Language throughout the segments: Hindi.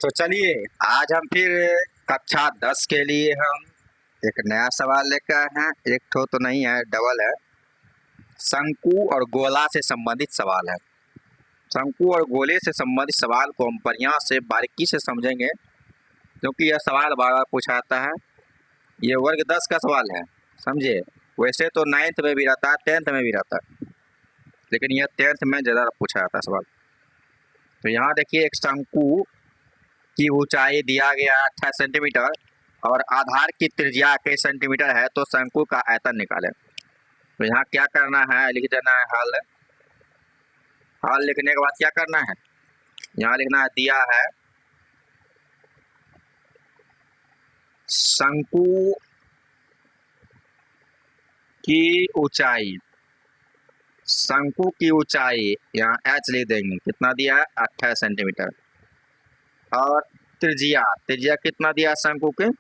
तो चलिए आज हम फिर कक्षा 10 के लिए हम एक नया सवाल लेकर आए हैं। एक ठो तो नहीं है, डबल है। शंकु और गोला से संबंधित सवाल है। शंकु और गोले से संबंधित सवाल को हम बढ़िया से बारीकी से समझेंगे, क्योंकि यह सवाल बार बार पूछा जाता है। ये वर्ग 10 का सवाल है, समझे। वैसे तो 9th में भी रहता है, 10th में भी रहता है, लेकिन यह 10th में ज़्यादा पूछा जाता है सवाल। तो यहाँ देखिए, एक शंकु की ऊंचाई दिया गया 28 सेंटीमीटर और आधार की त्रिज्या 21 सेंटीमीटर है, तो शंकु का आयतन निकालें। तो यहाँ क्या करना है, लिख देना है हल। हल लिखने के बाद क्या करना है, यहाँ लिखना है दिया है शंकु की ऊंचाई। शंकु की ऊंचाई यहाँ h लिख देंगे, कितना दिया है 28 सेंटीमीटर। और त्रिज्या, त्रिज्या कितना दिया है शंकु के,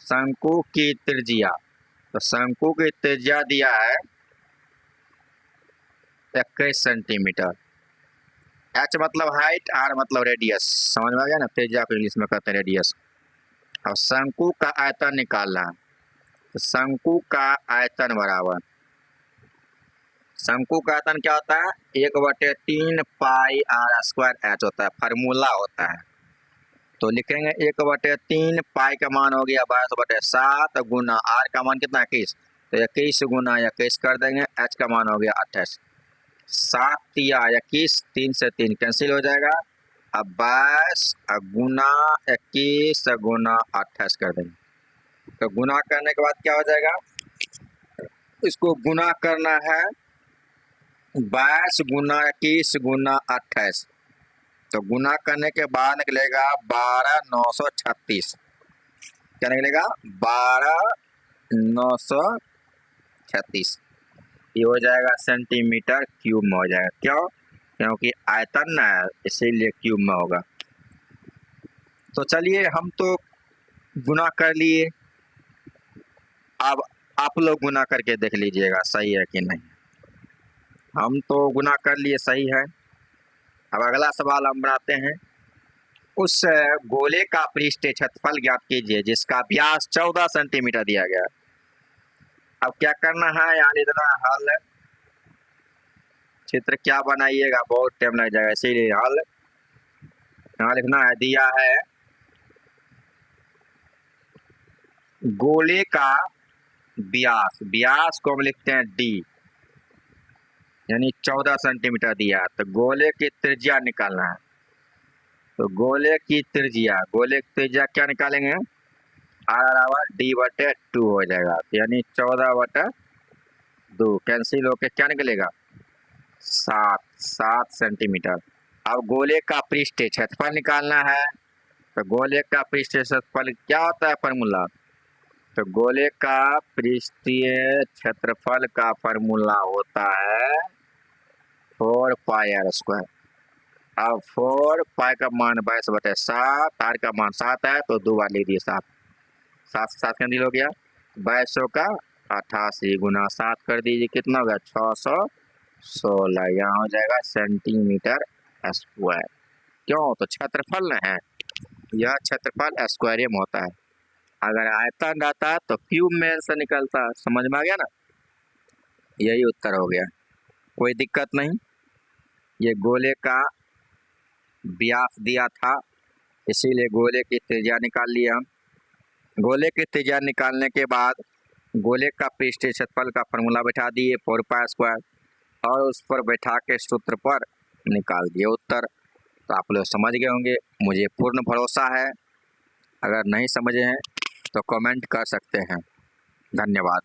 शंकु की त्रिज्या, तो शंकु की त्रिज्या दिया है 21 सेंटीमीटर। h मतलब हाइट, r मतलब रेडियस, समझ में आ गया ना। त्रिज्या को इंग्लिश में कहते हैं रेडियस। और शंकु का आयतन निकालना है, तो शंकु का आयतन बराबर, शंकु का आयतन क्या होता है, 1/3 पाई r स्क्वायर h होता है, फार्मूला होता है। तो लिखेंगे 1/3 पाई का मान हो गया 22/7 गुना r का मान कितना 21, तो 21 गुना 21 कर देंगे, h का मान हो गया 28। 7 या 21, 3 से 3 कैंसिल हो जाएगा। अब 22 गुना 21 गुना 28 कर देंगे। तो गुना करने के बाद क्या हो जाएगा, इसको गुना करना है 22 गुना 21 गुना 28, तो गुना करने के बाद निकलेगा 12,936। क्या निकलेगा 12,936। ये हो जाएगा सेंटीमीटर क्यूब में हो जाएगा। क्यों, क्योंकि आयतन ना है, इसीलिए क्यूब में होगा। तो चलिए हम तो गुना कर लिए, अब आप लोग गुना करके देख लीजिएगा सही है कि नहीं। हम तो गुना कर लिए, सही है। अब अगला सवाल हम बनाते हैं। उस गोले का पृष्ठीय क्षेत्रफल ज्ञात कीजिए जिसका व्यास 14 सेंटीमीटर दिया गया। अब क्या करना है, यहाँ लिखना हल। चित्र क्या बनाइएगा, बहुत टाइम लग जाएगा, इसीलिए हल यहाँ लिखना है दिया है गोले का व्यास, व्यास को हम लिखते हैं d, यानी 14 सेंटीमीटर दिया, तो गोले की त्रिज्या निकालना है। तो गोले की त्रिज्या, गोले की त्रिज्या क्या निकालेंगे, r बराबर d/2 हो जाएगा, यानी 14/2 कैंसिल होके क्या निकलेगा 7 सेंटीमीटर। अब गोले का पृष्ठीय क्षेत्रफल निकालना है, तो गोले का पृष्ठीय क्षेत्रफल क्या होता है फार्मूला, तो गोले का पृष्ठीय क्षेत्रफल का फार्मूला होता है 4 पाई r स्क्वायर। अब 4 पाई का मान 22/7, r का मान 7 है, तो 2 बार लिख दिए 7, 7 से 7 कैंसिल हो गया, 2200 का 88 गुना 7 कर दीजिए, कितना होगा 616। यहाँ हो जाएगा सेंटीमीटर स्क्वायर। क्यों, तो क्षेत्रफल न है, यह क्षेत्रफल स्क्वायर में होता है। अगर आयतन रहता है तो क्यूब में से निकलता है, समझ में आ गया ना। यही उत्तर हो गया, कोई दिक्कत नहीं। ये गोले का व्यास दिया था, इसीलिए गोले की त्रिज्या निकाल लिया हम। गोले की त्रिज्या निकालने के बाद गोले का पृष्ठीय क्षेत्रफल का फॉर्मूला बैठा दिए 4 पाई स्क्वायर, और उस पर बैठा के सूत्र पर निकाल दिए उत्तर। तो आप लोग समझ गए होंगे, मुझे पूर्ण भरोसा है। अगर नहीं समझे हैं तो कमेंट कर सकते हैं। धन्यवाद।